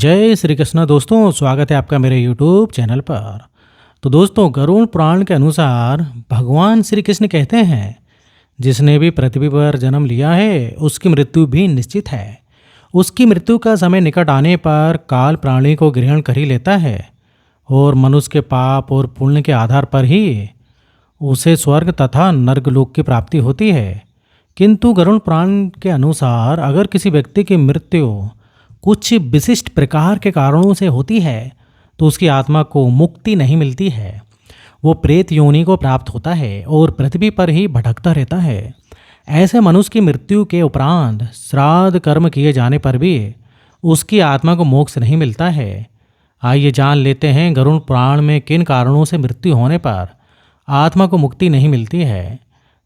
जय श्री कृष्ण दोस्तों, स्वागत है आपका मेरे यूट्यूब चैनल पर। तो दोस्तों, गरुड़ पुराण के अनुसार भगवान श्री कृष्ण कहते हैं, जिसने भी पृथ्वी पर जन्म लिया है उसकी मृत्यु भी निश्चित है। उसकी मृत्यु का समय निकट आने पर काल प्राणी को ग्रहण कर ही लेता है और मनुष्य के पाप और पुण्य के आधार पर ही उसे स्वर्ग तथा नर्कलोक की प्राप्ति होती है। किंतु गरुड़ पुराण के अनुसार अगर किसी व्यक्ति की मृत्यु कुछ विशिष्ट प्रकार के कारणों से होती है तो उसकी आत्मा को मुक्ति नहीं मिलती है। वो प्रेत योनि को प्राप्त होता है और पृथ्वी पर ही भटकता रहता है। ऐसे मनुष्य की मृत्यु के उपरांत श्राद्ध कर्म किए जाने पर भी उसकी आत्मा को मोक्ष नहीं मिलता है। आइए जान लेते हैं गरुड़ पुराण में किन कारणों से मृत्यु होने पर आत्मा को मुक्ति नहीं मिलती है।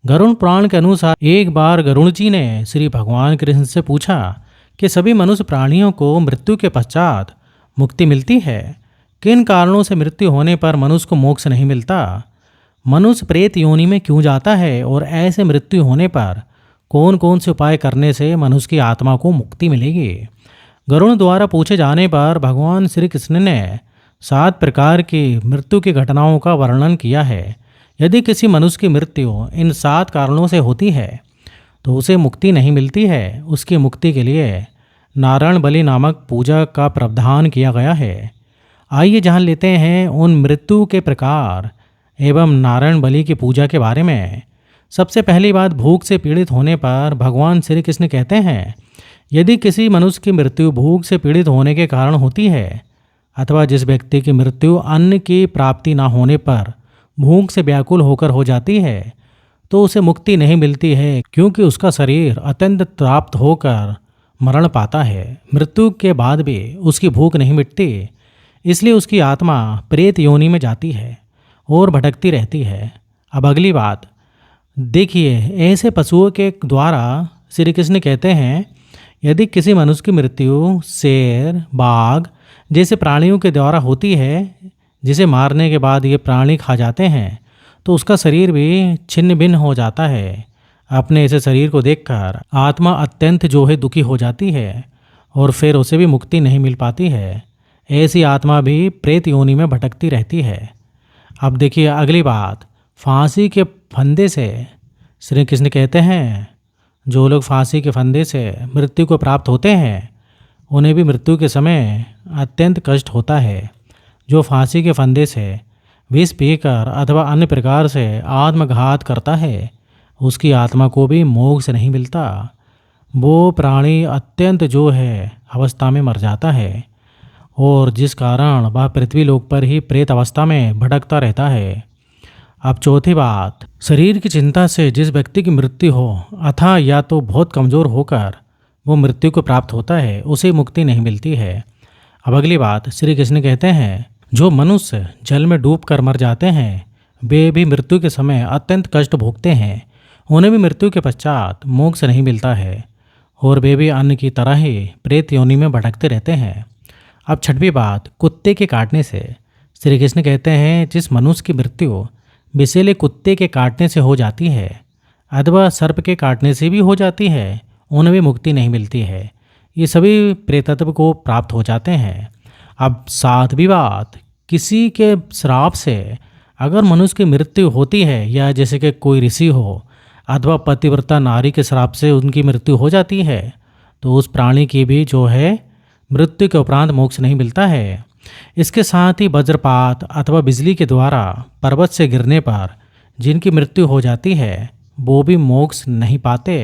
गरुड़ पुराण के अनुसार एक बार गरुड़ जी ने श्री भगवान कृष्ण से पूछा कि सभी मनुष्य प्राणियों को मृत्यु के पश्चात मुक्ति मिलती है। किन कारणों से मृत्यु होने पर मनुष्य को मोक्ष नहीं मिलता? मनुष्य प्रेत योनि में क्यों जाता है और ऐसे मृत्यु होने पर कौन कौन से उपाय करने से मनुष्य की आत्मा को मुक्ति मिलेगी? गरुड़ द्वारा पूछे जाने पर भगवान श्री कृष्ण ने 7 प्रकार की मृत्यु की घटनाओं का वर्णन किया है। यदि किसी मनुष्य की मृत्यु इन 7 कारणों से होती है तो उसे मुक्ति नहीं मिलती है। उसकी मुक्ति के लिए नारायण बलि नामक पूजा का प्रावधान किया गया है। आइए जान लेते हैं उन मृत्यु के प्रकार एवं नारायण बलि की पूजा के बारे में। सबसे पहली बात, भूख से पीड़ित होने पर भगवान श्री कृष्ण कहते हैं, यदि किसी मनुष्य की मृत्यु भूख से पीड़ित होने के कारण होती है अथवा जिस व्यक्ति की मृत्यु अन्न की प्राप्ति न होने पर भूख से व्याकुल होकर हो जाती है तो उसे मुक्ति नहीं मिलती है, क्योंकि उसका शरीर अत्यंत तृप्त होकर मरण पाता है। मृत्यु के बाद भी उसकी भूख नहीं मिटती, इसलिए उसकी आत्मा प्रेत योनि में जाती है और भटकती रहती है। अब अगली बात देखिए, ऐसे पशुओं के द्वारा श्री कृष्ण कहते हैं, यदि किसी मनुष्य की मृत्यु शेर, बाघ जैसे प्राणियों के द्वारा होती है, जिसे मारने के बाद ये प्राणी खा जाते हैं, तो उसका शरीर भी छिन्न भिन्न हो जाता है। अपने ऐसे शरीर को देखकर आत्मा अत्यंत जो है दुखी हो जाती है और फिर उसे भी मुक्ति नहीं मिल पाती है। ऐसी आत्मा भी प्रेत योनि में भटकती रहती है। अब देखिए अगली बात, फांसी के फंदे से श्री कृष्ण कहते हैं, जो लोग फांसी के फंदे से मृत्यु को प्राप्त होते हैं उन्हें भी मृत्यु के समय अत्यंत कष्ट होता है। जो फांसी के फंदे से विष पीकर अथवा अन्य प्रकार से आत्मघात करता है उसकी आत्मा को भी मोक्ष नहीं मिलता। वो प्राणी अत्यंत जो है अवस्था में मर जाता है और जिस कारण वह पृथ्वी लोक पर ही प्रेत अवस्था में भटकता रहता है। अब चौथी बात, शरीर की चिंता से जिस व्यक्ति की मृत्यु हो अथवा या तो बहुत कमज़ोर होकर वो मृत्यु को प्राप्त होता है उसे मुक्ति नहीं मिलती है। अब अगली बात, श्री कृष्ण कहते हैं, जो मनुष्य जल में डूब कर मर जाते हैं वे भी मृत्यु के समय अत्यंत कष्ट भोगते हैं। उन्हें भी मृत्यु के पश्चात मोक्ष नहीं मिलता है और वे भी अन्न की तरह ही प्रेत योनि में भटकते रहते हैं। अब छठवीं बात, कुत्ते के काटने से श्री कृष्ण कहते हैं, जिस मनुष्य की मृत्यु विषैले कुत्ते के काटने से हो जाती है अथवा सर्प के काटने से भी हो जाती है, उन्हें भी मुक्ति नहीं मिलती है। ये सभी प्रेतत्व को प्राप्त हो जाते हैं। अब 7वीं बात, किसी के श्राप से अगर मनुष्य की मृत्यु होती है या जैसे कि कोई ऋषि हो अथवा पतिव्रता नारी के श्राप से उनकी मृत्यु हो जाती है तो उस प्राणी की भी जो है मृत्यु के उपरांत मोक्ष नहीं मिलता है। इसके साथ ही वज्रपात अथवा बिजली के द्वारा पर्वत से गिरने पर जिनकी मृत्यु हो जाती है वो भी मोक्ष नहीं पाते।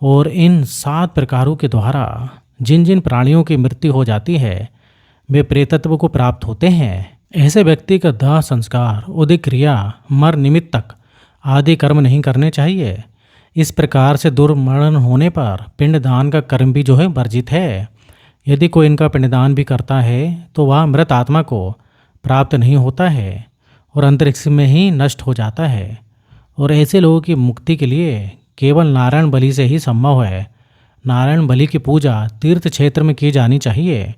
और इन 7 प्रकारों के द्वारा जिन जिन प्राणियों की मृत्यु हो जाती है वे प्रेतत्व को प्राप्त होते हैं। ऐसे व्यक्ति का दाह संस्कार, उदिक क्रिया, मर निमित्त तक आदि कर्म नहीं करने चाहिए। इस प्रकार से दुर्मरण होने पर पिंडदान का कर्म भी जो है वर्जित है। यदि कोई इनका पिंडदान भी करता है तो वह मृत आत्मा को प्राप्त नहीं होता है और अंतरिक्ष में ही नष्ट हो जाता है। और ऐसे लोगों की मुक्ति के लिए केवल नारायण बलि से ही संभव है। नारायण बलि की पूजा तीर्थ क्षेत्र में की जानी चाहिए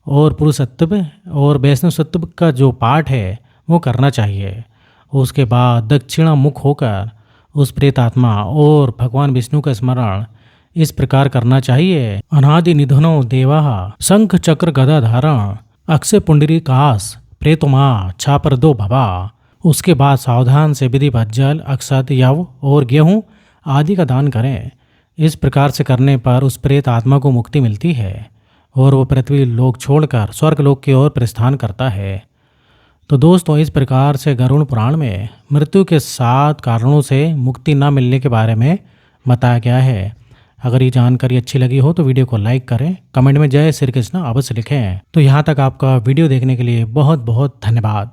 और पुरुषत्व और वैष्णवत्व का जो पाठ है वो करना चाहिए। उसके बाद दक्षिणा मुख होकर उस प्रेतात्मा और भगवान विष्णु का स्मरण इस प्रकार करना चाहिए। अनादि निधनो देवा शंख चक्र गदा धारण अक्षय पुंडरी कास प्रेतुमा छापर दो भवा। उसके बाद सावधान से विधिवत जल अक्षत यव और गेहूं आदि का दान करें। इस प्रकार से करने पर उस प्रेत आत्मा को मुक्ति मिलती है और वो पृथ्वी लोक छोड़कर स्वर्ग लोक की ओर प्रस्थान करता है। तो दोस्तों, इस प्रकार से गरुड़ पुराण में मृत्यु के 7 कारणों से मुक्ति न मिलने के बारे में बताया गया है। अगर ये जानकारी अच्छी लगी हो तो वीडियो को लाइक करें, कमेंट में जय श्री कृष्ण अवश्य लिखें। तो यहाँ तक आपका वीडियो देखने के लिए बहुत बहुत धन्यवाद।